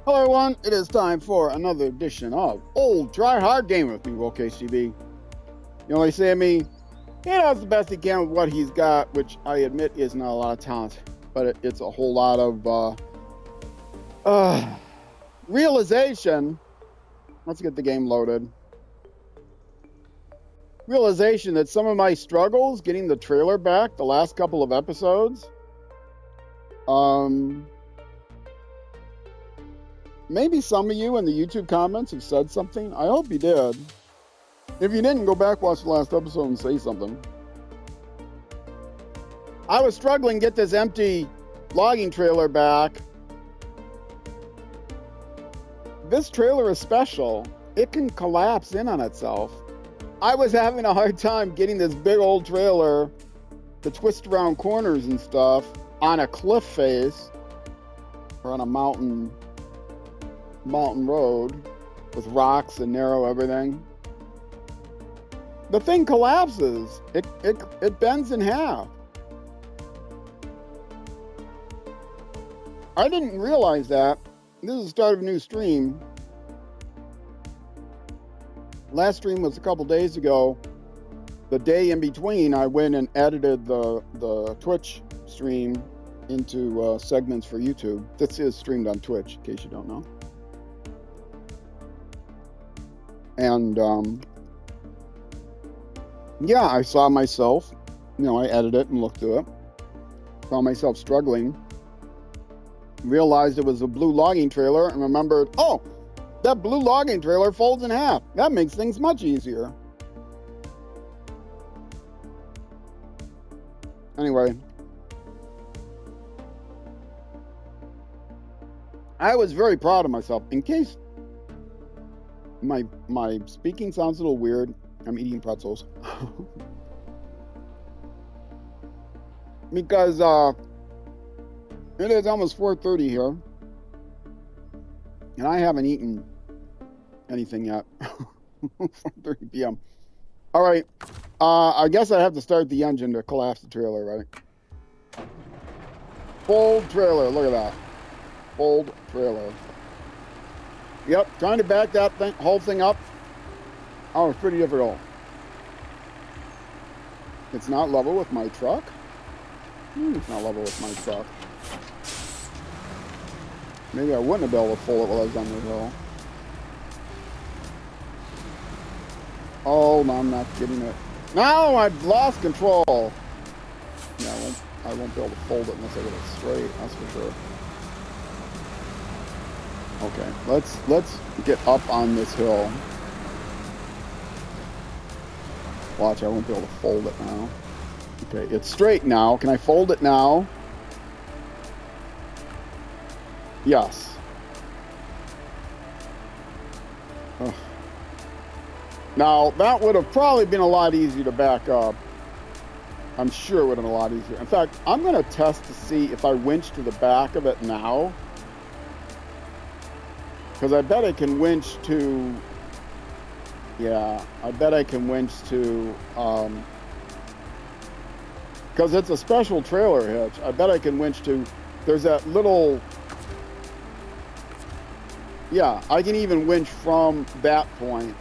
Hello everyone, it is time for another edition of Old Try Hard Game with me, Will KCB. You know what they say of me? He does the best he can with what he's got, which I admit is not a lot of talent, but it's a whole lot of realization. Let's get the game loaded. Realization that some of my struggles getting the trailer back the last couple of episodes, maybe some of you in the YouTube comments have said something. I hope you did. If you didn't, go back, watch the last episode and say something. I was struggling to get this empty logging trailer back. This trailer is special. It can collapse in on itself. I was having a hard time getting this big old trailer to twist around corners and stuff on a cliff face or on a mountain road with rocks and narrow everything. The thing collapses. It bends in half. I didn't realize that. This is the start of a new stream. Last stream was a couple days ago. The day in between, I went and edited the Twitch stream into segments for YouTube. This is streamed on Twitch, in case you don't know. And yeah, I saw myself, I edited it and looked through it. Saw myself struggling. Realized it was a blue logging trailer and remembered, oh, that blue logging trailer folds in half. That makes things much easier. Anyway, I was very proud of myself. In case my speaking sounds a little weird, I'm eating pretzels. Because it is almost 4:30 here, and I haven't eaten anything yet. 4:30 p.m. All right, I guess I have to start the engine to collapse the trailer, right? Fold trailer, look at that. Fold trailer. Yep, trying to back that whole thing up. Oh, it's pretty difficult. It's not level with my truck. It's not level with my truck. Maybe I wouldn't have been able to pull it while I was on the hill. Oh, no, I'm not getting it. Now I've lost control. Yeah, I won't be able to fold it unless I get it straight, that's for sure. Okay, let's get up on this hill. Watch, I won't be able to fold it now. Okay, it's straight now. Can I fold it now? Yes. Ugh. Now, that would have probably been a lot easier to back up. I'm sure it would have been a lot easier. In fact, I'm going to test to see if I winch to the back of it now. Because I bet I can winch to... Yeah, I bet I can winch to... because it's a special trailer hitch. I bet I can winch to... There's that little... Yeah, I can even winch from that point.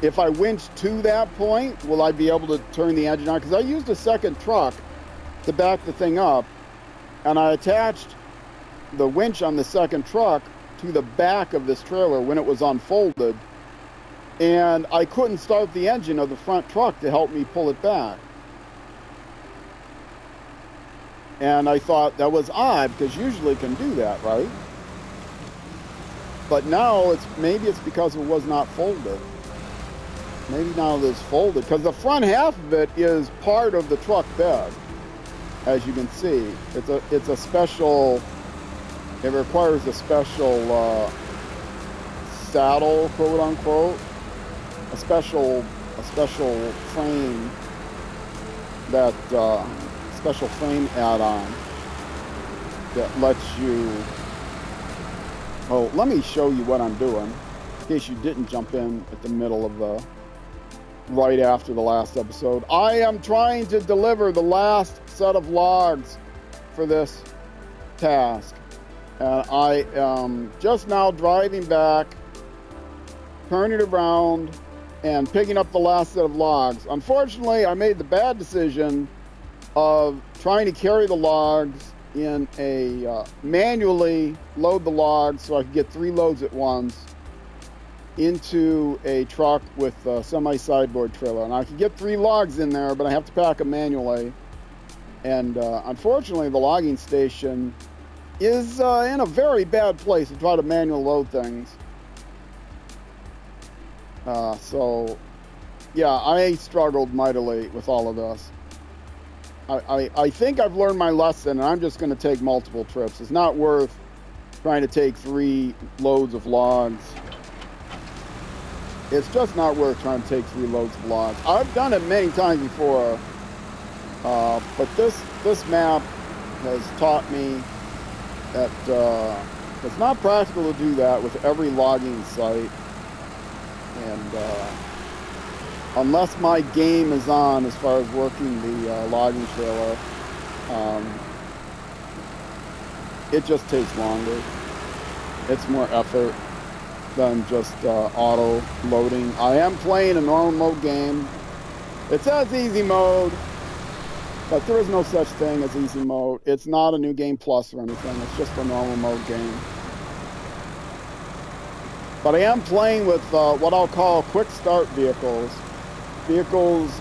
If I winch to that point, will I be able to turn the engine on? Because I used a second truck to back the thing up, and I attached the winch on the second truck to the back of this trailer when it was unfolded, and I couldn't start the engine of the front truck to help me pull it back. And I thought that was odd, because usually it can do that, right? But now maybe it's because it was not folded. Maybe now it is folded, because the front half of it is part of the truck bed, as you can see. It's a special. It requires a special saddle, quote unquote, a special frame that special frame add-on that lets you. Oh, let me show you what I'm doing, in case you didn't jump in at the middle of the, right after the last episode. I am trying to deliver the last set of logs for this task. And I am just now driving back, turning around, and picking up the last set of logs. Unfortunately, I made the bad decision of trying to carry the logs in a manually load the logs so I could get 3 loads at once into a truck with a semi-sideboard trailer. And I could get 3 logs in there, but I have to pack them manually. And unfortunately, the logging station is in a very bad place to try to manual load things. So, yeah, I struggled mightily with all of this. I think I've learned my lesson, and I'm just going to take multiple trips. It's not worth trying to take 3 loads of logs. It's just not worth trying to take 3 loads of logs. I've done it many times before, but this map has taught me that it's not practical to do that with every logging site. And unless my game is on as far as working the logging trailer, it just takes longer. It's more effort than just auto loading. I am playing a normal mode game. It says easy mode, but there is no such thing as easy mode. It's not a new game plus or anything. It's just a normal mode game. But I am playing with what I'll call quick start vehicles.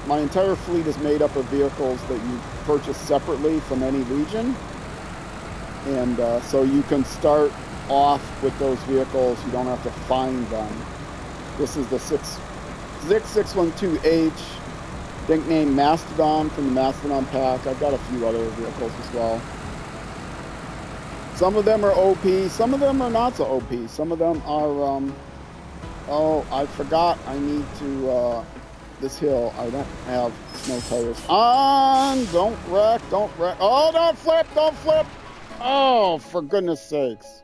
My entire fleet is made up of vehicles that you purchase separately from any region. And so you can start off with those vehicles. You don't have to find them. This is the ZiKZ612H, nicknamed Mastodon from the Mastodon pack. I've got a few other vehicles as well. Some of them are OP, some of them are not so OP. Some of them are, oh, I forgot I need to, this hill, I don't have snow tires on. Don't wreck. Oh, don't flip. Oh, for goodness sakes.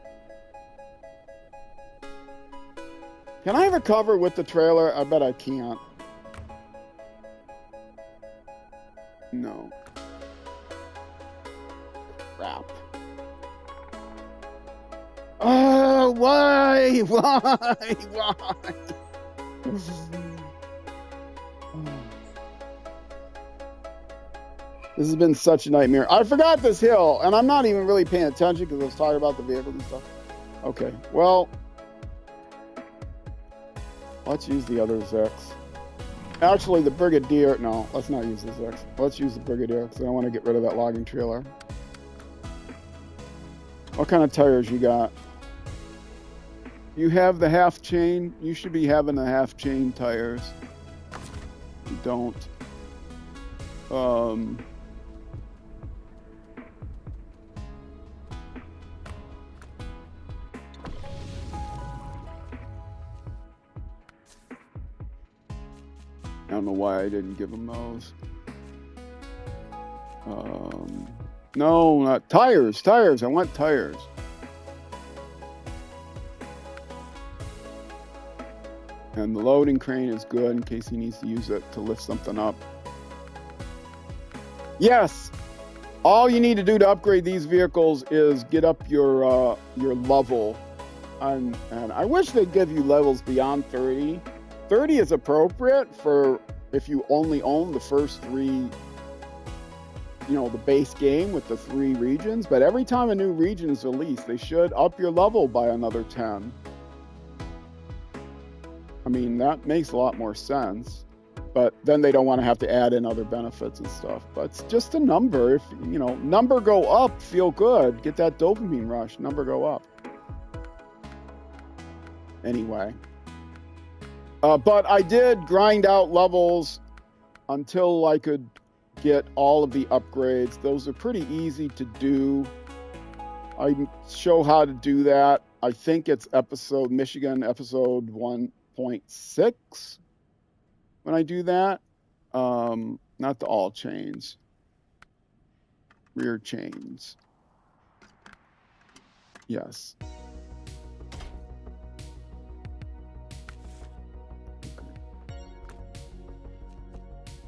Can I recover with the trailer? I bet I can't. No. Crap. Oh, why? This has been such a nightmare. I forgot this hill, and I'm not even really paying attention because I was talking about the vehicles and stuff. Okay, well, let's use the other ZiKZ. Actually, the Brigadier, no, let's not use the ZiKZ. Let's use the Brigadier because I don't want to get rid of that logging trailer. What kind of tires you got? You have the half chain. You should be having the half chain tires. You don't. I don't know why I didn't give them those. No, not tires. I want tires. And the loading crane is good in case he needs to use it to lift something up. Yes, all you need to do to upgrade these vehicles is get up your level. And I wish they'd give you levels beyond 30. 30 is appropriate for if you only own the first 3, the base game with the 3 regions. But every time a new region is released, they should up your level by another 10. I mean, that makes a lot more sense. But then they don't want to have to add in other benefits and stuff. But it's just a number. If, number go up, feel good. Get that dopamine rush. Number go up. Anyway. But I did grind out levels until I could get all of the upgrades. Those are pretty easy to do. I show how to do that. I think it's Michigan episode 1.6 when I do that. Not the all chains. Rear chains. Yes.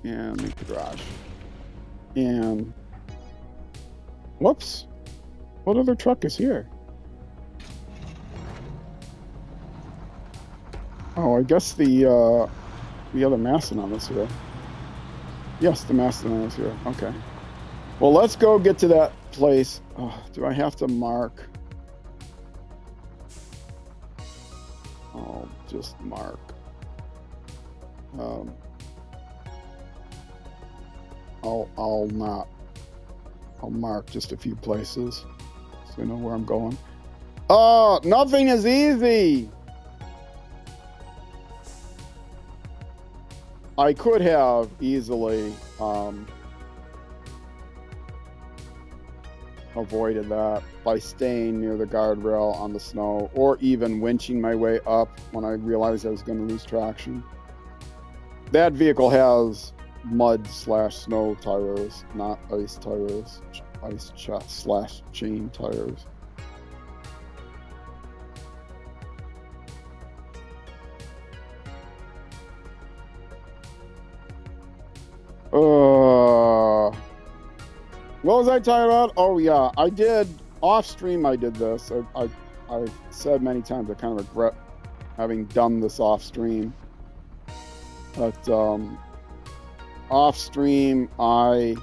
And make the garage. And whoops, what other truck is here? Oh, I guess the other Mastodon is here. Yes, the Mastodon is here. Okay. Well, let's go get to that place. Oh, do I have to mark? I'll just mark. I'll mark just a few places so I know where I'm going. Oh, nothing is easy. I could have easily avoided that by staying near the guardrail on the snow, or even winching my way up when I realized I was going to lose traction. That vehicle has mud/snow tires, not ice tires, ice/chain tires. What was I talking about? Oh yeah, I did off stream. I did this. I said many times I kind of regret having done this off stream. But off stream, I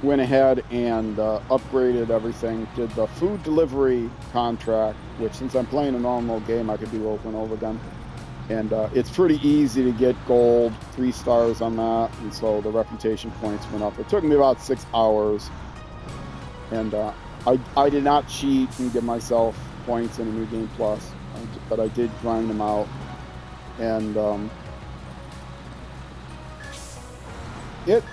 went ahead and upgraded everything. Did the food delivery contract, which since I'm playing a normal game, I could do over and over again. And it's pretty easy to get gold, 3 stars on that, and so the reputation points went up. It took me about 6 hours, and I did not cheat and give myself points in a New Game Plus, but I did grind them out. And it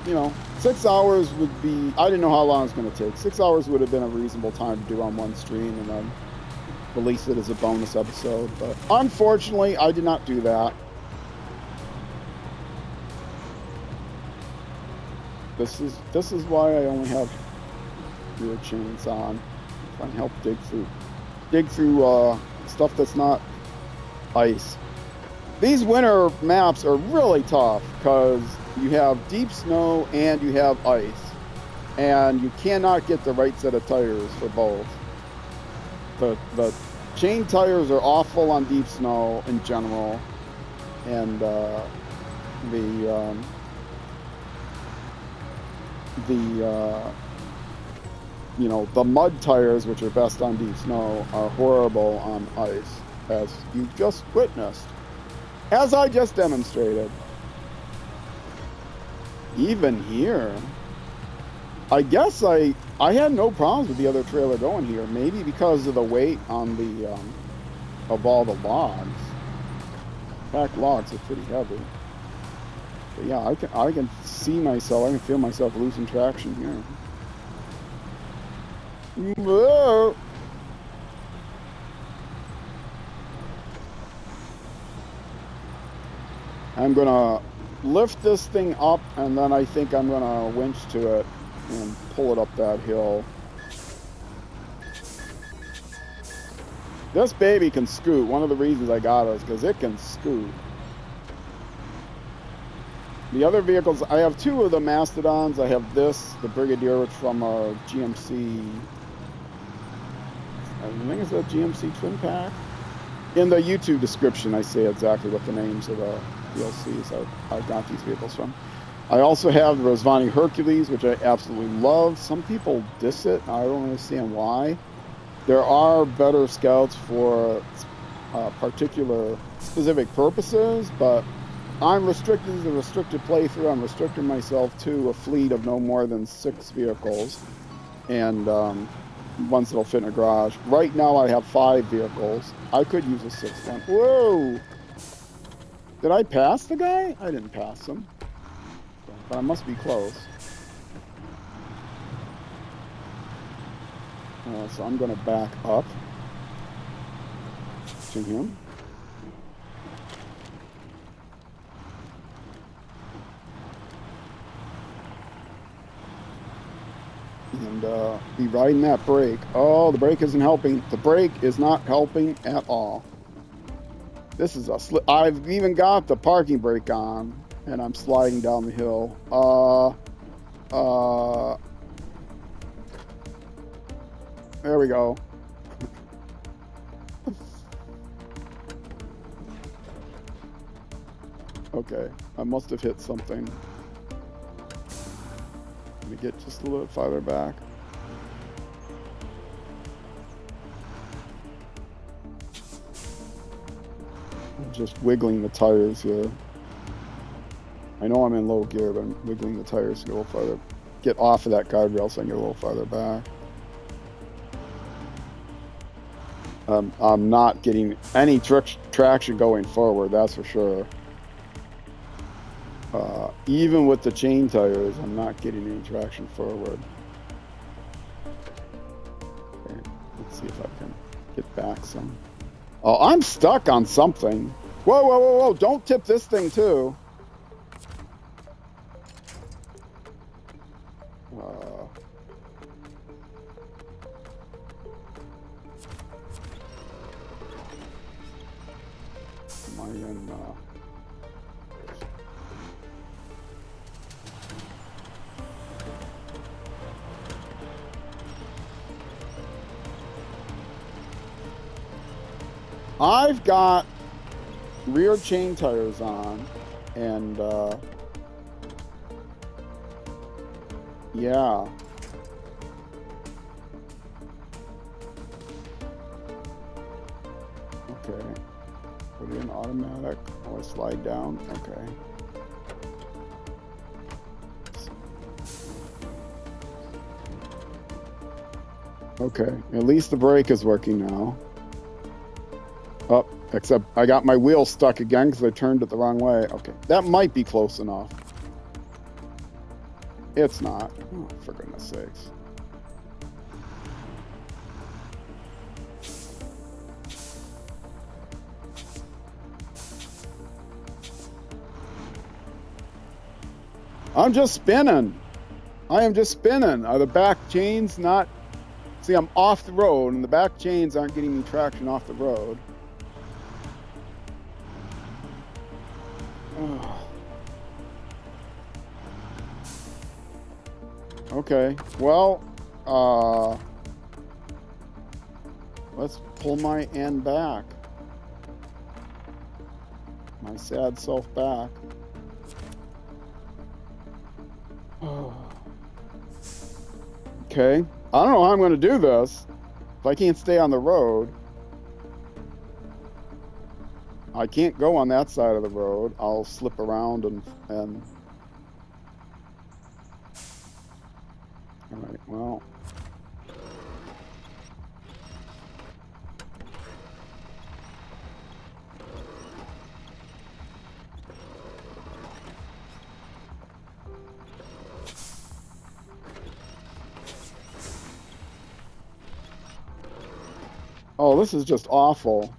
you know, 6 hours would be, I didn't know how long it was going to take. 6 hours would have been a reasonable time to do on one stream, and then release it as a bonus episode. But unfortunately, I did not do that. This is why I only have rear chains on. Try and help dig through stuff that's not ice. These winter maps are really tough because you have deep snow and you have ice, and you cannot get the right set of tires for both. The chain tires are awful on deep snow in general, and the mud tires, which are best on deep snow, are horrible on ice, as you just witnessed, as I just demonstrated. Even here, I guess I had no problems with the other trailer going here. Maybe because of the weight on the of all the logs. Packed logs are pretty heavy. But yeah, I can see myself. I can feel myself losing traction here. Whoa! I'm gonna lift this thing up, and then I think I'm gonna winch to it and pull it up that hill. This baby can scoot. One of the reasons I got it is because it can scoot. The other vehicles, I have 2 of the Mastodons. I have this, the Brigadier, which from a GMC, I think it's a GMC Twin Pack. In the YouTube description, I say exactly what the names of the DLCs I got these vehicles from. I also have the Rezvani Hercules, which I absolutely love. Some people diss it. I don't understand why. There are better scouts for particular specific purposes, but I'm restricted to the restricted playthrough. I'm restricting myself to a fleet of no more than 6 vehicles, and ones that'll fit in a garage. Right now I have 5 vehicles. I could use a 6th one. Whoa! Did I pass the guy? I didn't pass him. But I must be close. So I'm going to back up to him. And be riding that brake. Oh, the brake isn't helping. The brake is not helping at all. This is a slip. I've even got the parking brake on, and I'm sliding down the hill. there we go. Okay, I must have hit something. Let me get just a little farther back. I'm just wiggling the tires here. I know I'm in low gear, but I'm wiggling the tires to get a little farther. Get off of that guardrail so I can get a little farther back. I'm not getting any traction going forward, that's for sure. Even with the chain tires, I'm not getting any traction forward. Okay, let's see if I can get back some. Oh, I'm stuck on something. Whoa, whoa, whoa, whoa, don't tip this thing too. Am I in, I've got rear chain tires on, and yeah. Okay. Put it in automatic. Oh, I slide down. Okay. Okay. At least the brake is working now. Oh, except I got my wheel stuck again because I turned it the wrong way. Okay, that might be close enough. It's not. Oh, for goodness sakes. I'm just spinning. I am just spinning. Are the back chains not... See, I'm off the road, and the back chains aren't getting me traction off the road. Okay, well, let's pull my end back. My sad self back. Okay, I don't know how I'm going to do this. If I can't stay on the road. I can't go on that side of the road. I'll slip around and all right, well. Oh, this is just awful.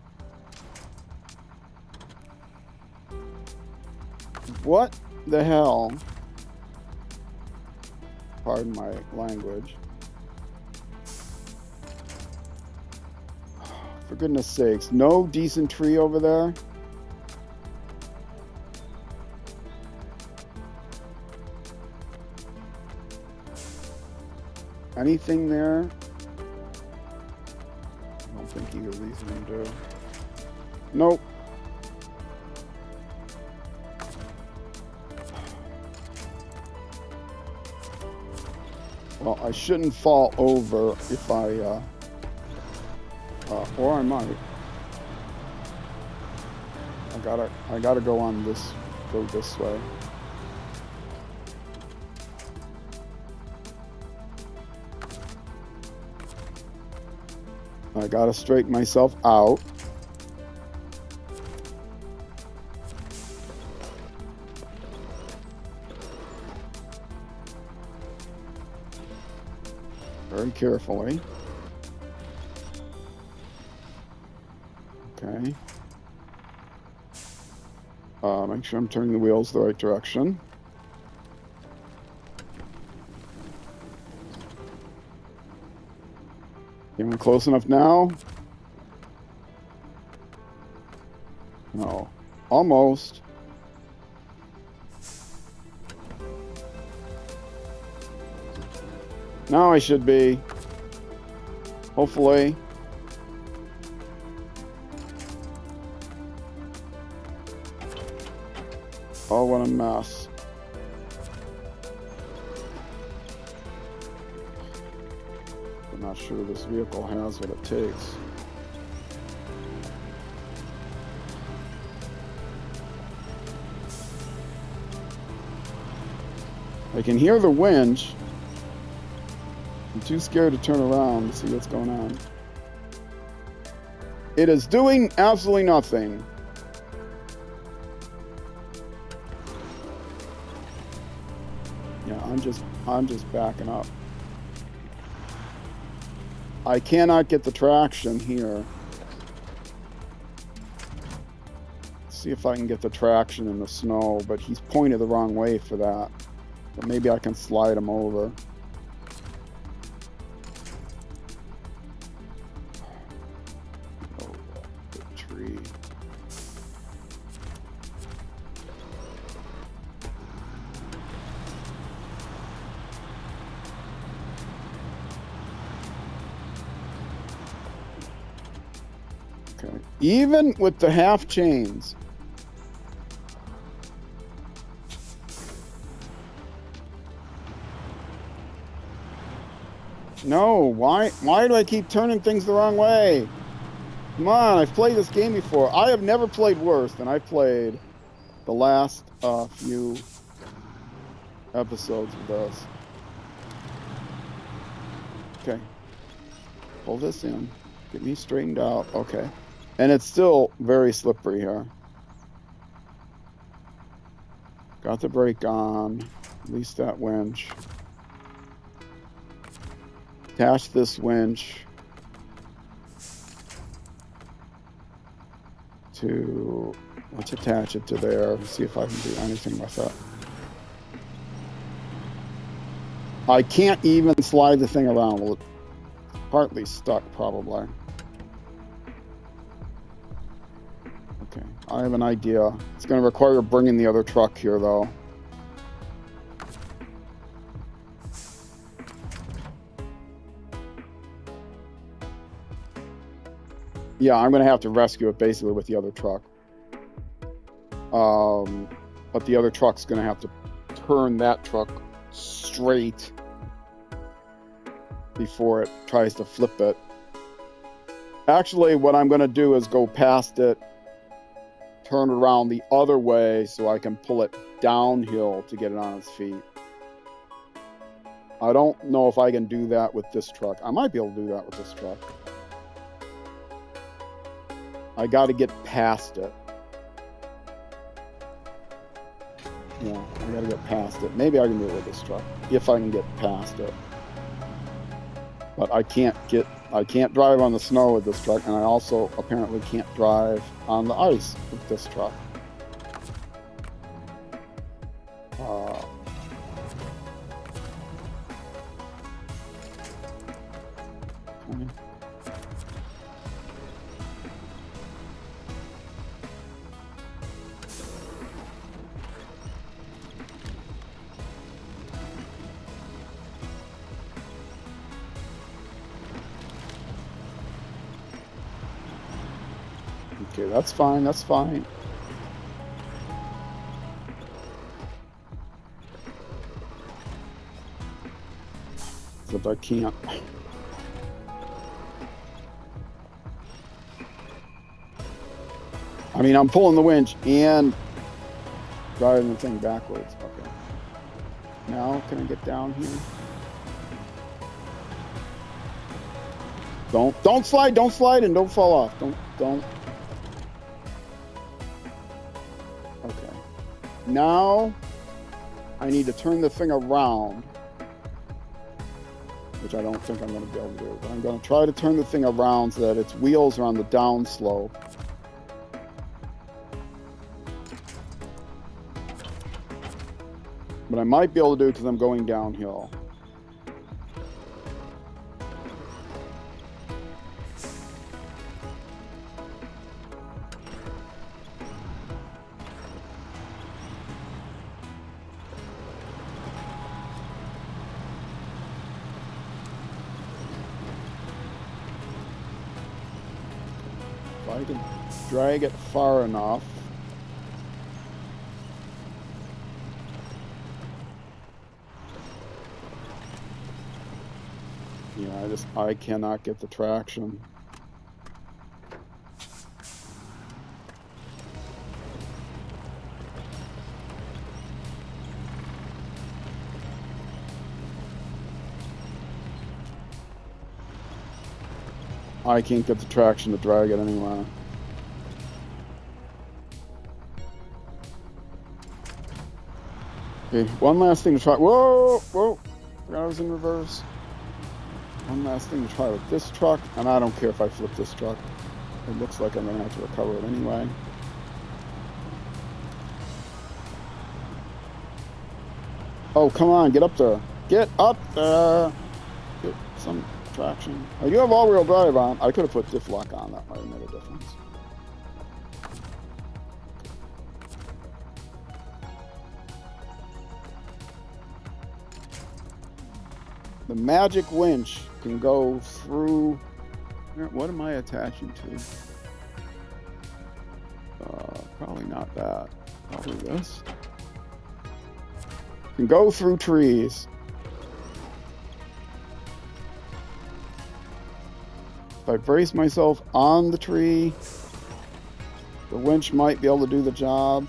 What the hell? Pardon my language. For goodness sakes, no decent tree over there? Anything there? I don't think either of these are gonna do. Nope. Well, I shouldn't fall over if I, or I might. I gotta go on this, go this way. I gotta straighten myself out. Very carefully. Okay. Make sure I'm turning the wheels the right direction. Am I close enough now? No. Almost. Now I should be. Hopefully. Oh, what a mess. I'm not sure this vehicle has what it takes. I can hear the winch. I'm too scared to turn around to see what's going on. It is doing absolutely nothing. Yeah, I'm just backing up. I cannot get the traction here. See if I can get the traction in the snow, but he's pointed the wrong way for that. But maybe I can slide him over. Oh, the tree. Okay. Even with the half chains, no, why do I keep turning things the wrong way? Come on, I've played this game before. I have never played worse than I played the last few episodes of this. Okay. Pull this in. Get me straightened out. Okay. And it's still very slippery here. Got the brake on. Release that winch. Attach this winch to, let's attach it to there, see if I can do anything with it. I can't even slide the thing around. Well, it's partly stuck probably. Okay, I have an idea. It's going to require bringing the other truck here though. Yeah, I'm going to have to rescue it basically with the other truck. But the other truck's going to have to turn that truck straight before it tries to flip it. Actually, what I'm going to do is go past it, turn around the other way so I can pull it downhill to get it on its feet. I don't know if I can do that with this truck. I might be able to do that with this truck. I got to get past it. Yeah, I got to get past it. Maybe I can do it with this truck if I can get past it. But I can't drive on the snow with this truck, and I also apparently can't drive on the ice with this truck. Okay, that's fine, that's fine. Except I can't. I mean, I'm pulling the winch and driving the thing backwards. Okay. Now, can I get down here? Don't slide, and don't fall off. Don't. Okay. Now, I need to turn the thing around, which I don't think I'm going to be able to do. But I'm going to try to turn the thing around so that its wheels are on the down slope. But I might be able to do it because I'm going downhill. I can drag it far enough. Yeah, I cannot get the traction. I can't get the traction to drag it anywhere. Okay, one last thing to try. Whoa, whoa! Forgot I was in reverse. One last thing to try with this truck, and I don't care if I flip this truck. It looks like I'm gonna have to recover it anyway. Oh, come on, get up there. Get up there! Get some traction. I do have all-wheel drive on. I could have put diff lock on. That might have made a difference. The magic winch can go through. What am I attaching to? Probably not that. Probably this. Can go through trees. If I brace myself on the tree, the winch might be able to do the job.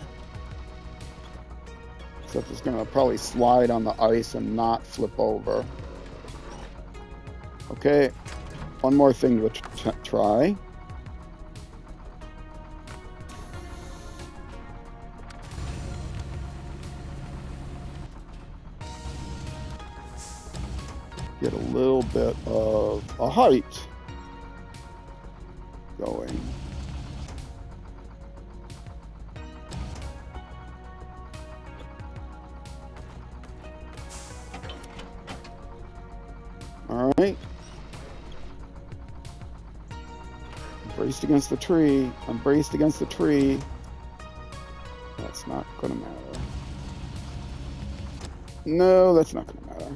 Except it's going to probably slide on the ice and not flip over. Okay, one more thing to try. Get a little bit of a height going. All right. Braced against the tree. I'm braced against the tree. That's not gonna matter. No, that's not gonna matter.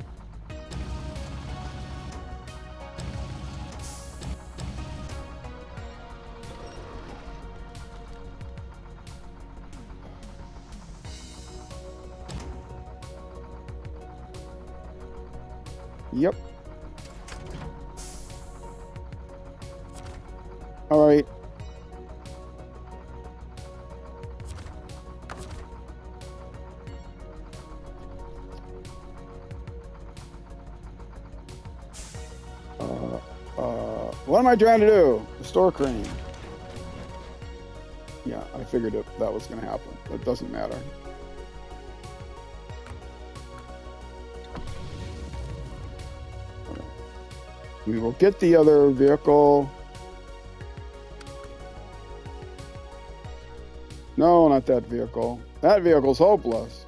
Yep. All right. What am I trying to do? The store crane. Yeah, I figured that was going to happen. It doesn't matter. Okay. We will get the other vehicle. No, not that vehicle. That vehicle's hopeless.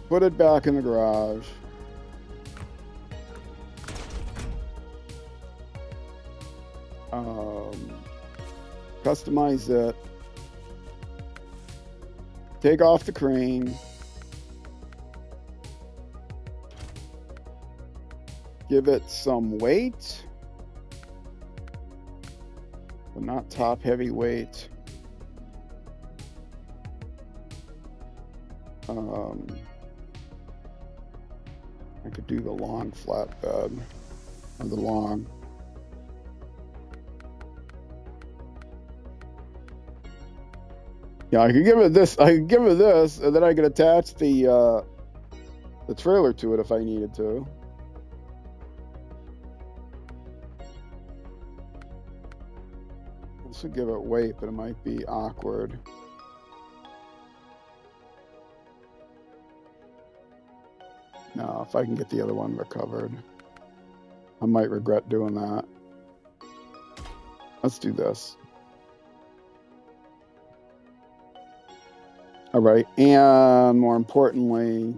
Put it back in the garage. Customize it. Take off the crane. Give it some weight, but not top heavy weight. I could do the long flatbed, or the long. Yeah, I could give it this. I could give it this, and then I could attach the trailer to it if I needed to. This would give it weight, but it might be awkward. No, if I can get the other one recovered, I might regret doing that. Let's do this. All right, and more importantly,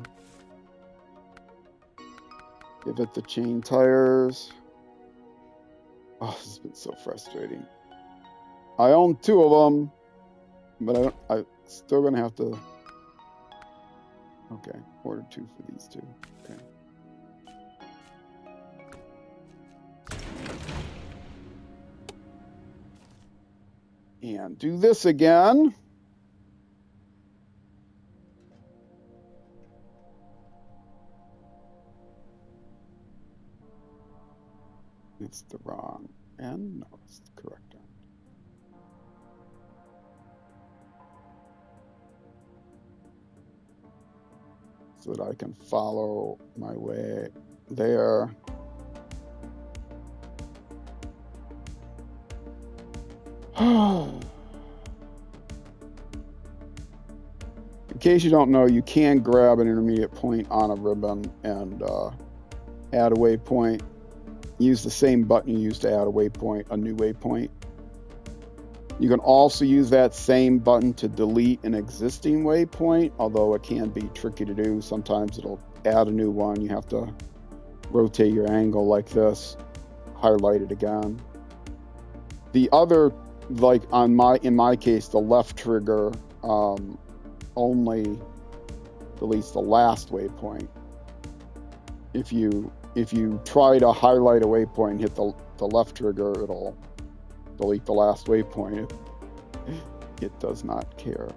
give it the chain tires. Oh, this has been so frustrating. I own 2 of them, but I'm still gonna have to. Okay, order 2 for these 2. Okay. And do this again. It's the wrong end. No, it's the correct end. So that I can follow my way there. In case you don't know, you can grab an intermediate point on a ribbon and add a waypoint. Use the same button you use to add a waypoint, a new waypoint. You can also use that same button to delete an existing waypoint, although it can be tricky to do. Sometimes it'll add a new one. You have to rotate your angle like this, highlight it again. The other, like in my case, the left trigger only deletes the last waypoint. If you try to highlight a waypoint and hit the left trigger, it'll delete the last waypoint. It does not care.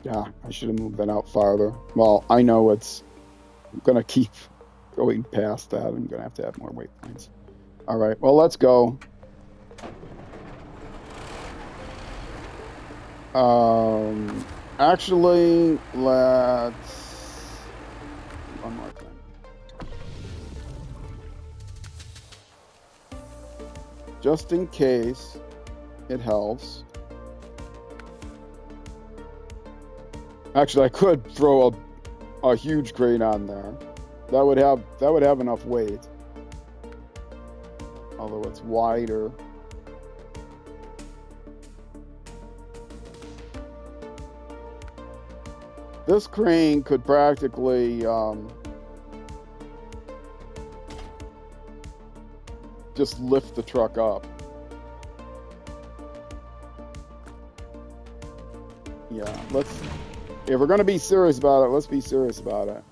Yeah, I should have moved that out farther. Well, I know I'm going to keep going past that. I'm going to have to add more waypoints. All right, well, let's go. Actually, let's... One more thing. Just in case it helps. Actually, I could throw a huge crate on there. That would have enough weight. Although it's wider. This crane could practically just lift the truck up. Yeah, if we're going to be serious about it, let's be serious about it.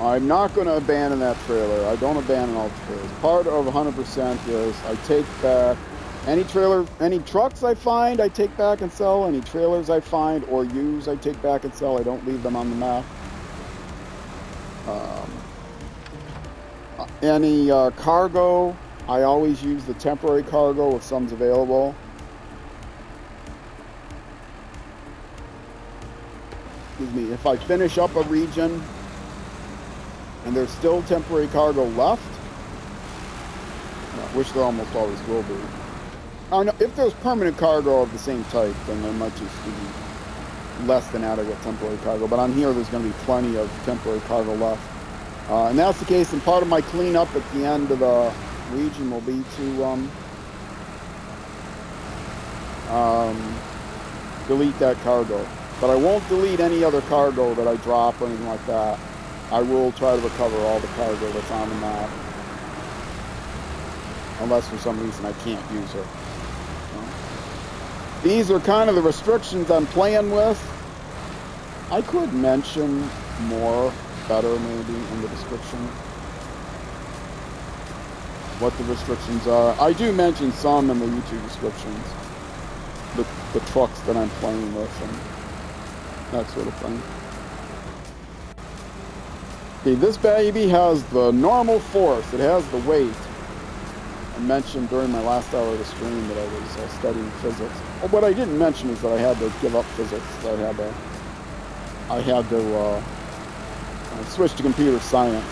I'm not going to abandon that trailer. I don't abandon all trailers. Part of 100% is I take back any trucks I find, I take back and sell. Any trailers I find or use, I take back and sell. I don't leave them on the map. Any cargo, I always use the temporary cargo if some's available. Excuse me, if I finish up a region and there's still temporary cargo left, which there almost always will be. If there's permanent cargo of the same type, then there might just be less than adequate temporary cargo. But on here, there's going to be plenty of temporary cargo left. And that's the case, and part of my cleanup at the end of the region will be to delete that cargo. But I won't delete any other cargo that I drop or anything like that. I will try to recover all the cargo that's on the map. Unless for some reason I can't use it. These are kind of the restrictions I'm playing with. I could mention more better maybe in the description what the restrictions are. I do mention some in the YouTube descriptions. The trucks that I'm playing with and that sort of thing. Okay, this baby has the normal force. It has the weight. I mentioned during my last hour of the stream that I was studying physics. Well, what I didn't mention is that I had to give up physics. I had to switch to computer science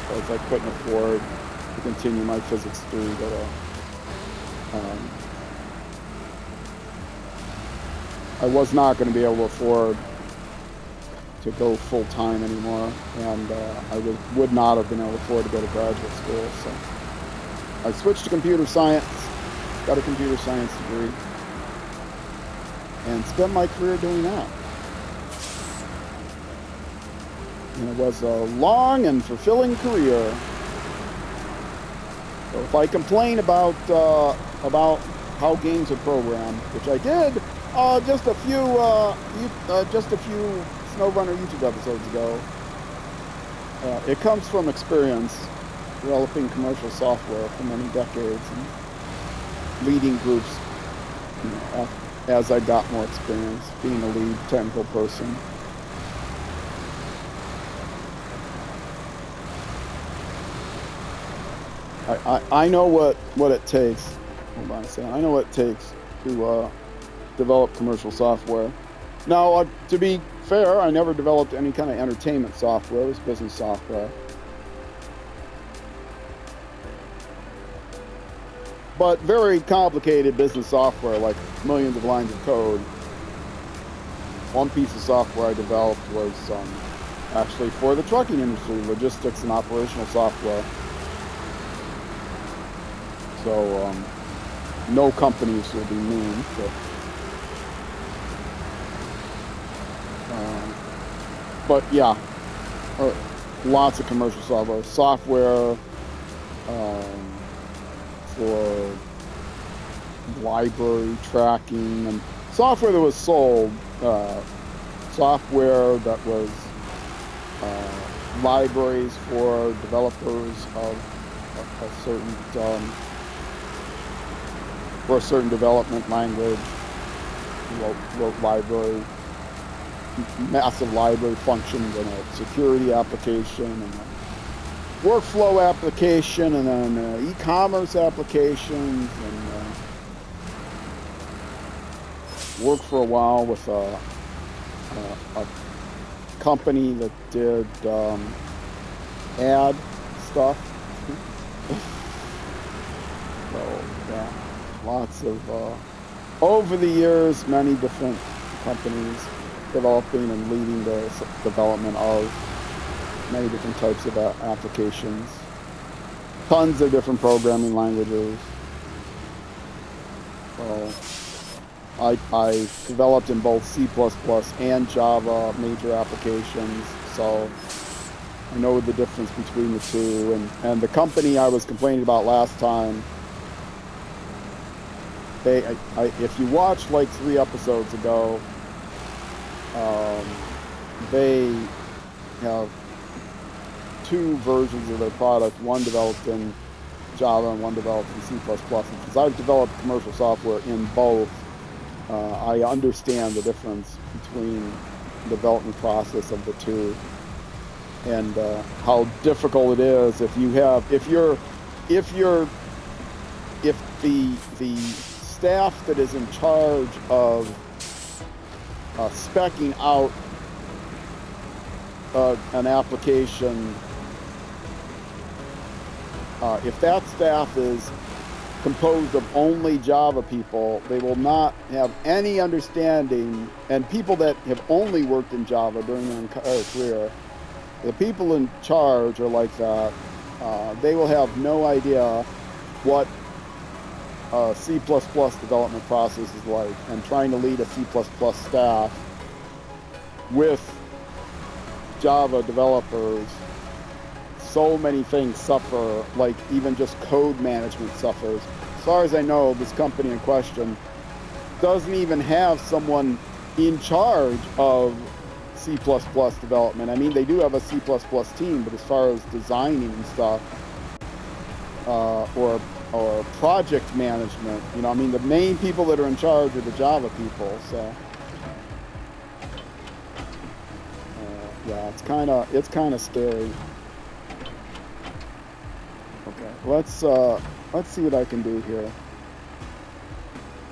because I couldn't afford to continue my physics degree. I was not going to be able to afford to go full-time anymore, and I would not have been able to afford to go to graduate school, so I switched to computer science, got a computer science degree, and spent my career doing that. And it was a long and fulfilling career. So if I complain about how games are programmed, which I did just a few SnowRunner YouTube episodes ago, it comes from experience developing commercial software for many decades and leading groups. You know, as I got more experience being a lead technical person. I know what it takes. Hold on a second. I know what it takes to develop commercial software. Now, to be fair, I never developed any kind of entertainment software. It was business software. But very complicated business software, like millions of lines of code. One piece of software I developed was actually for the trucking industry, logistics and operational software. So no companies will be named. But yeah, lots of commercial software for library tracking and software that was sold, software that was libraries for developers of a certain for a certain development language, wrote library, massive library functions and a security application and a workflow application and then e-commerce applications, and worked for a while with a company that did ad stuff. So yeah, lots of over the years, many different companies developing and leading the development of many different types of applications, tons of different programming languages. So I developed in both C++ and Java major applications, so I know the difference between the two. And the company I was complaining about last time, if you watched like 3 episodes ago, they have 2 versions of their product, one developed in Java and one developed in C++. And since I've developed commercial software in both, I understand the difference between the development process of the two, and how difficult it is if the staff that is in charge of speccing out an application, if that staff is composed of only Java people, they will not have any understanding, and people that have only worked in Java during their entire career, the people in charge are like that, they will have no idea what a C++ development process is like, and trying to lead a C++ staff with Java developers, so many things suffer, like even just code management suffers. As far as I know, this company in question doesn't even have someone in charge of C++ development. I mean, they do have a C++ team, but as far as designing and stuff, or project management, you know, I mean, the main people that are in charge are the Java people. So yeah, it's kind of scary. Okay, let's see what I can do here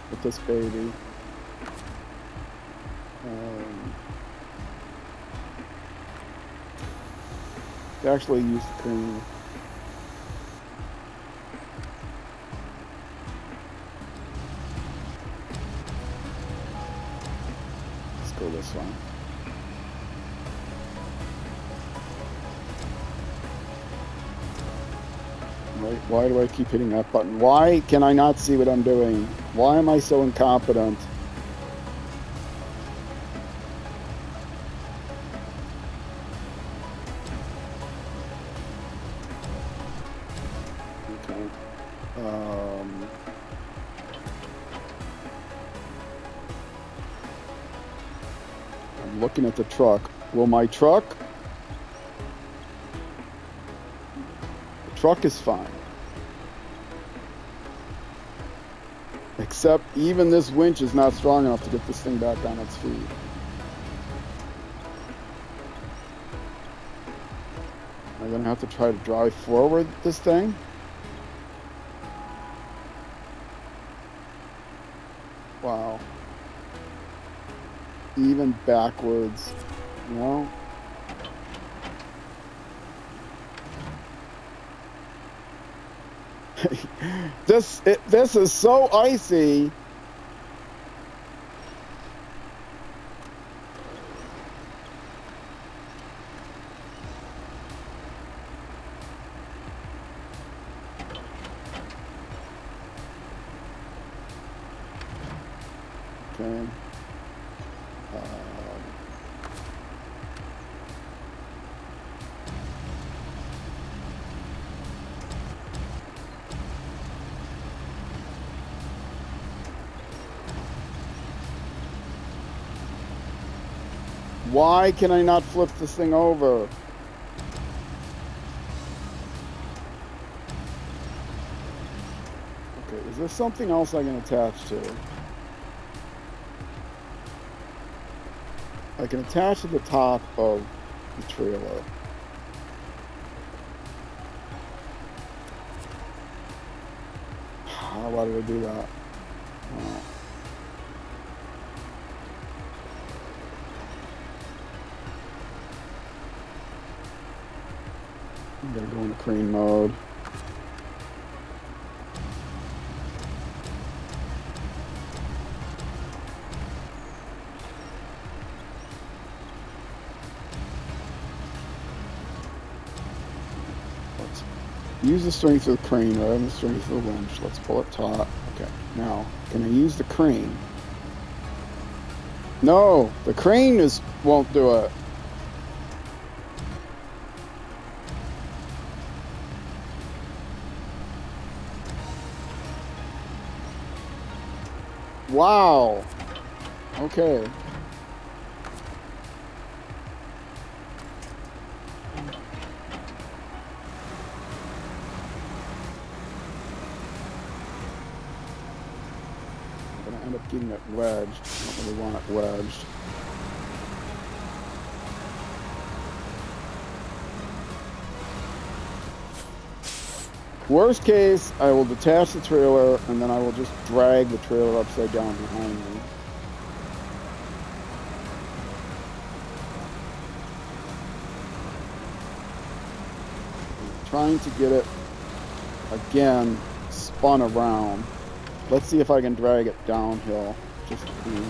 with this baby. Actually use the cream. Let's go this one. Right, why do I keep hitting that button? Why can I not see what I'm doing? Why am I so incompetent? Okay. looking at the truck. Will my truck? The truck is fine. Except even this winch is not strong enough to get this thing back on its feet. I'm gonna have to try to drive forward this thing. Wow. Even backwards, you know? This is so icy. Okay. Why can I not flip this thing over? Okay, is there something else I can attach to? I can attach to the top of the trailer. Why did I do that? I'm gonna go into crane mode. Let's use the strength of the crane rather than the strength of the winch. Let's pull it taut. Okay, now can I use the crane? No, the crane won't do it. Wow. Okay. I'm gonna end up getting it wedged. I don't really want it wedged. Worst case, I will detach the trailer and then I will just drag the trailer upside down behind me. I'm trying to get it, again, spun around. Let's see if I can drag it downhill. Just the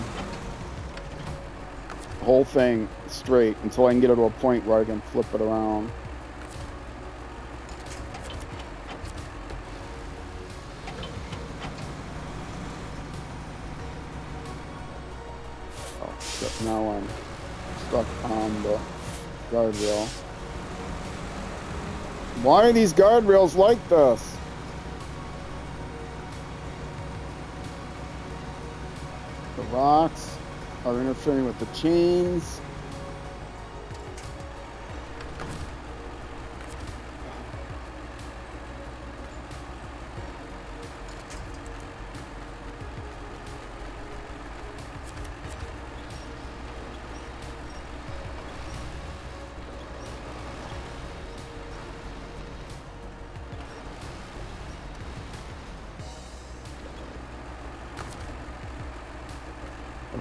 whole thing straight until I can get it to a point where I can flip it around. Now I'm stuck on the guardrail. Why are these guardrails like this? The rocks are interfering with the chains.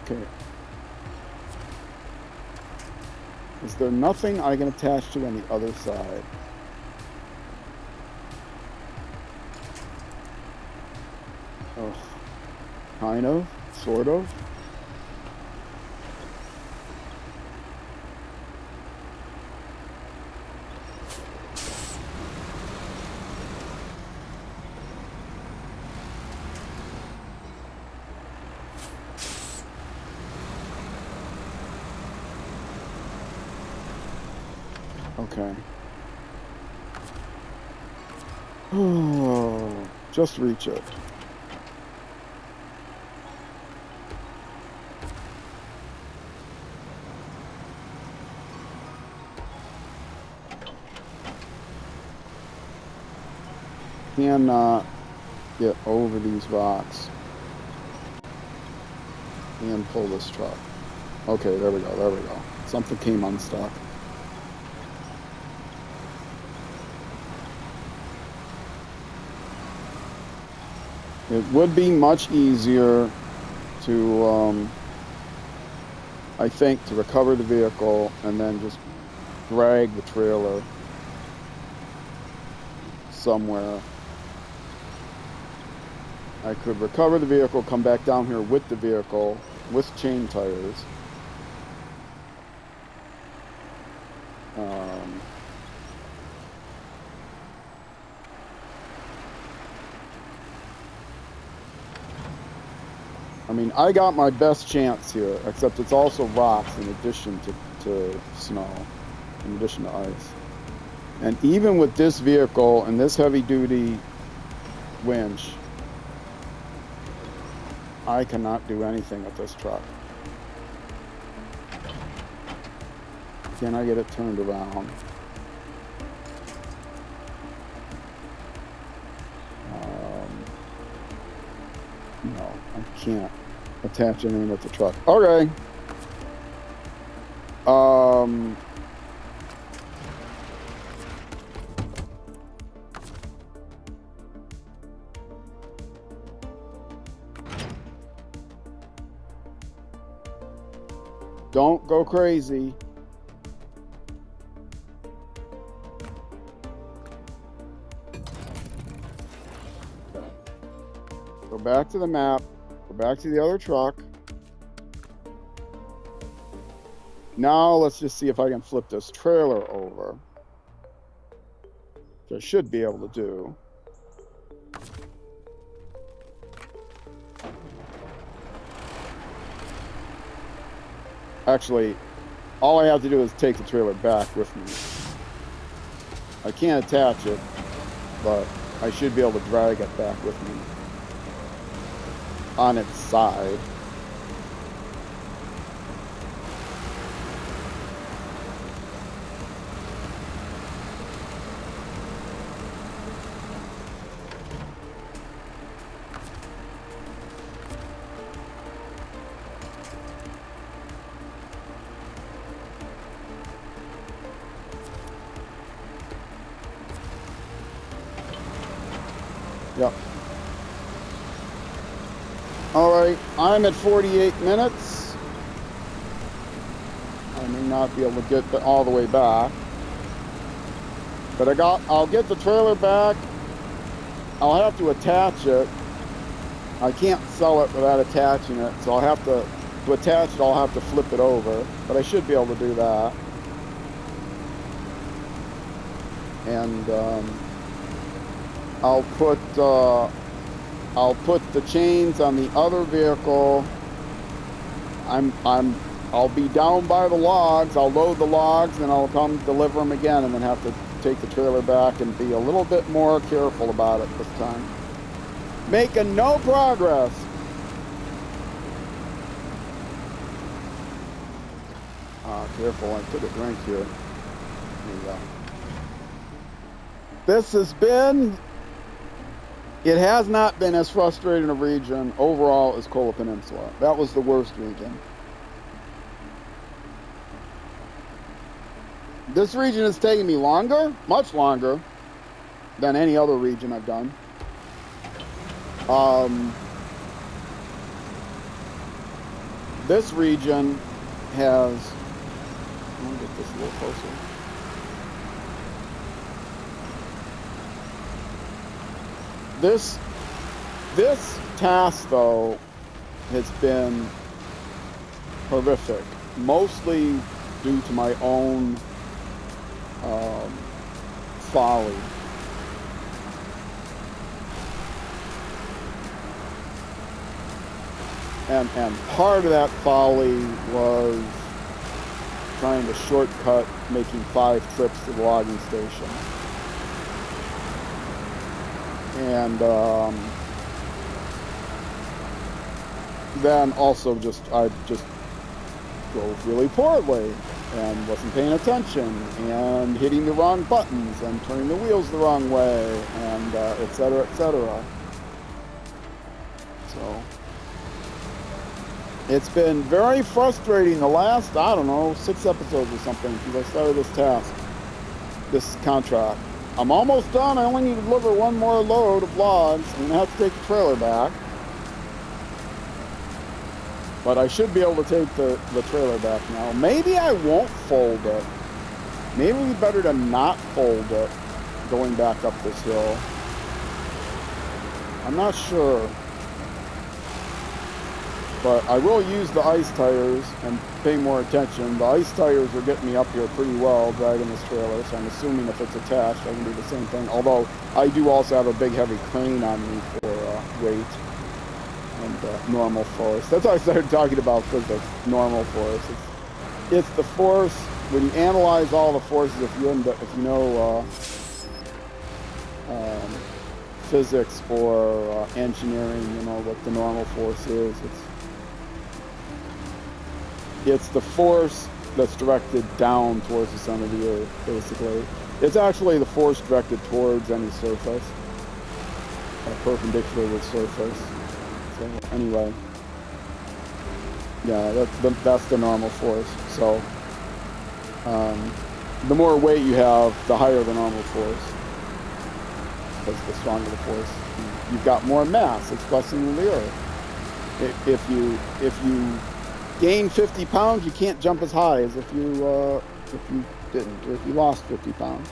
Okay. Is there nothing I can attach to on the other side? Oh, kind of, sort of. Okay. Oh, just reach it. cannot get over these rocks and pull this truck. Okay, there we go, there we go. Something came unstuck. It would be much easier to, I think, to recover the vehicle and then just drag the trailer somewhere. I could recover the vehicle, come back down here with the vehicle, with chain tires. I mean, I got my best chance here, except it's also rocks in addition to snow, in addition to ice. And even with this vehicle and this heavy-duty winch, I cannot do anything with this truck. Can I get it turned around? No, I can't attach anything with the truck. Okay. Don't go crazy. Okay. Go back to the map. Go back to the other truck. Now let's just see if I can flip this trailer over. Which I should be able to do. Actually, all I have to do is take the trailer back with me. I can't attach it, but I should be able to drag it back with me on its side. Yep. All right, I'm at 48 minutes. I may not be able to get all the way back, but I'll get the trailer back. I'll have to attach it. I can't sell it without attaching it, so I'll have to attach it, I'll have to flip it over, but I should be able to do that. And I'll put the chains on the other vehicle. I'll be down by the logs. I'll load the logs and I'll come deliver them again, and then have to take the trailer back and be a little bit more careful about it this time. Making no progress. Careful, I took a drink here. There you go. This has been, it has not been as frustrating a region overall as Kola Peninsula. That was the worst region. This region has taken me longer, much longer, than any other region I've done. This region has, let me get this a little closer. This task, though, has been horrific, mostly due to my own folly. And part of that folly was trying to shortcut making 5 trips to the logging station. And then also I just drove really poorly. and wasn't paying attention and hitting the wrong buttons and turning the wheels the wrong way and etc., etc. So it's been very frustrating the last, I don't know, 6 episodes or something since I started this task, this contract. I'm almost done. I only need to deliver one more load of logs. I'm gonna have to take the trailer back. But I should be able to take the trailer back now. Maybe I won't fold it. Maybe it'd be better to not fold it going back up this hill. I'm not sure. But I will use the ice tires and pay more attention. The ice tires are getting me up here pretty well dragging this trailer, so I'm assuming if it's attached I can do the same thing. Although I do also have a big heavy crane on me for weight and normal force. That's why I started talking about physics, normal force. It's the force, when you analyze all the forces, if you know physics or engineering, you know what the normal force is. It's the force that's directed down towards the center of the earth, basically. It's actually the force directed towards any surface, perpendicular to the surface. So anyway, yeah, that's the normal force. So the more weight you have, the higher the normal force, because the stronger the force. You've got more mass expressing in the earth. If you gain 50 pounds, you can't jump as high as if you didn't, or if you lost 50 pounds.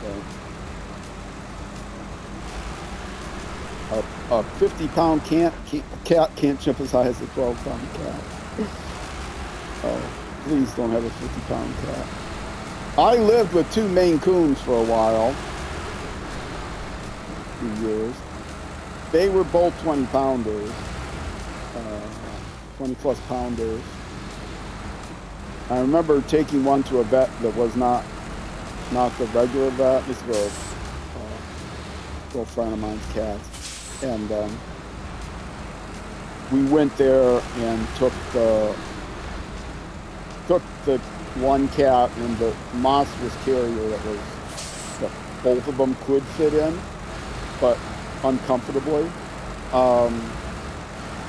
So, a 50-pound cat can't jump as high as a 12-pound cat. Oh, please don't have a 50-pound cat. I lived with 2 Maine Coons for a while, 2 years. They were both 20-pounders, 20-plus pounders. I remember taking one to a vet that was not the regular vet. This was a little friend of mine's cat, and we went there and took the one cat in the monstrous carrier that both of them could fit in, but uncomfortably.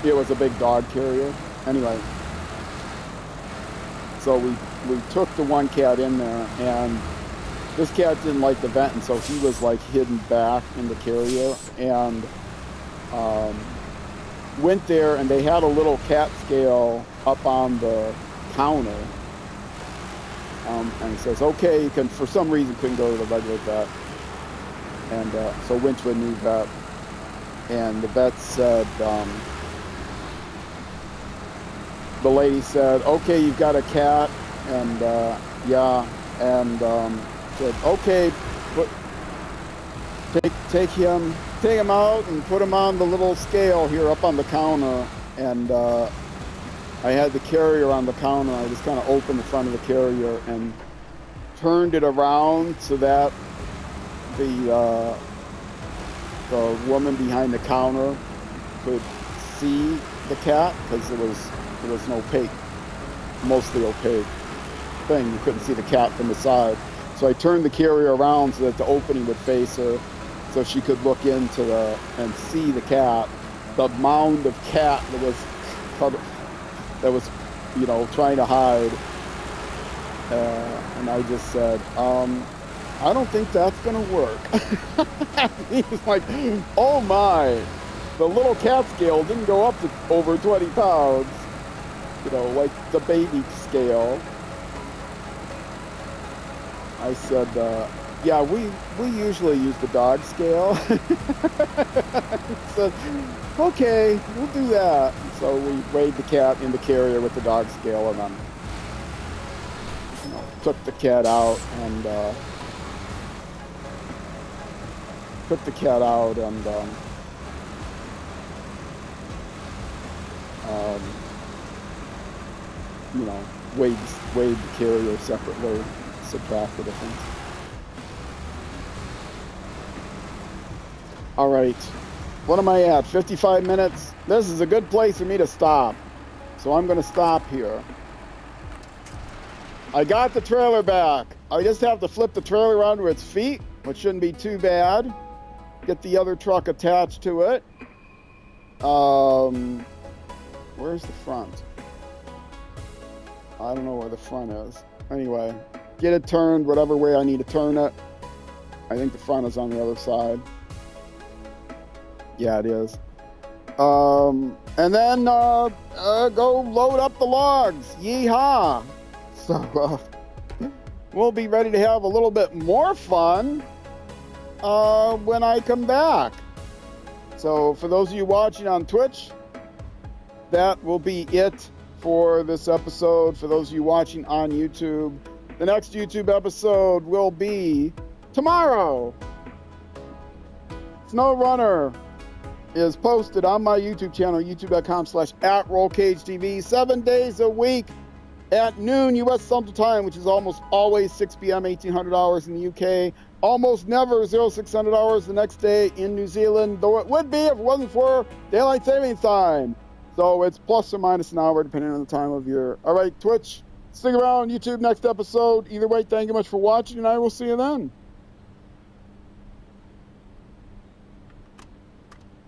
It was a big dog carrier. Anyway, so we took the one cat in there, and this cat didn't like the vent, and so he was like hidden back in the carrier, and went there, and they had a little cat scale up on the counter, and he says, okay, you can, for some reason couldn't go to the regular vet, and so went to a new vet, and the vet said, the lady said, okay, you've got a cat, and yeah, and said, okay, take him out and put him on the little scale here up on the counter. And I had the carrier on the counter. I just kind of opened the front of the carrier and turned it around so that the woman behind the counter could see the cat, because it was an opaque, mostly opaque thing. You couldn't see the cat from the side. So I turned the carrier around so that the opening would face her, so she could look into and see the cat, the mound of cat that was, you know, trying to hide. And I just said, I don't think that's gonna work. He's like, oh my, the little cat scale didn't go up to over 20 pounds, you know, like the baby scale. I said, yeah, we usually use the dog scale. He said, okay, we'll do that. So we weighed the cat in the carrier with the dog scale, and then, you know, took the cat out and you know, weighed the carrier separately, subtract the difference. All right, what am I at? 55 minutes? This is a good place for me to stop. So I'm going to stop here. I got the trailer back. I just have to flip the trailer onto its feet, which shouldn't be too bad. Get the other truck attached to it. Where's the front? I don't know where the front is. Anyway, get it turned whatever way I need to turn it. I think the front is on the other side. Yeah, it is. And then go load up the logs. Yeehaw! So we'll be ready to have a little bit more fun when I come back. So for those of you watching on Twitch, that will be it for this episode. For those of you watching on YouTube, the next YouTube episode will be tomorrow. SnowRunner is posted on my YouTube channel, youtube.com/@RollCageTV, 7 days a week at noon U.S. Central Time, which is almost always 6 p.m. 1800 hours in the UK. Almost never 0600 hours the next day in New Zealand, though it would be if it wasn't for daylight saving time. So it's plus or minus an hour depending on the time of year. All right, Twitch, stick around. YouTube next episode. Either way, thank you much for watching, and I will see you then.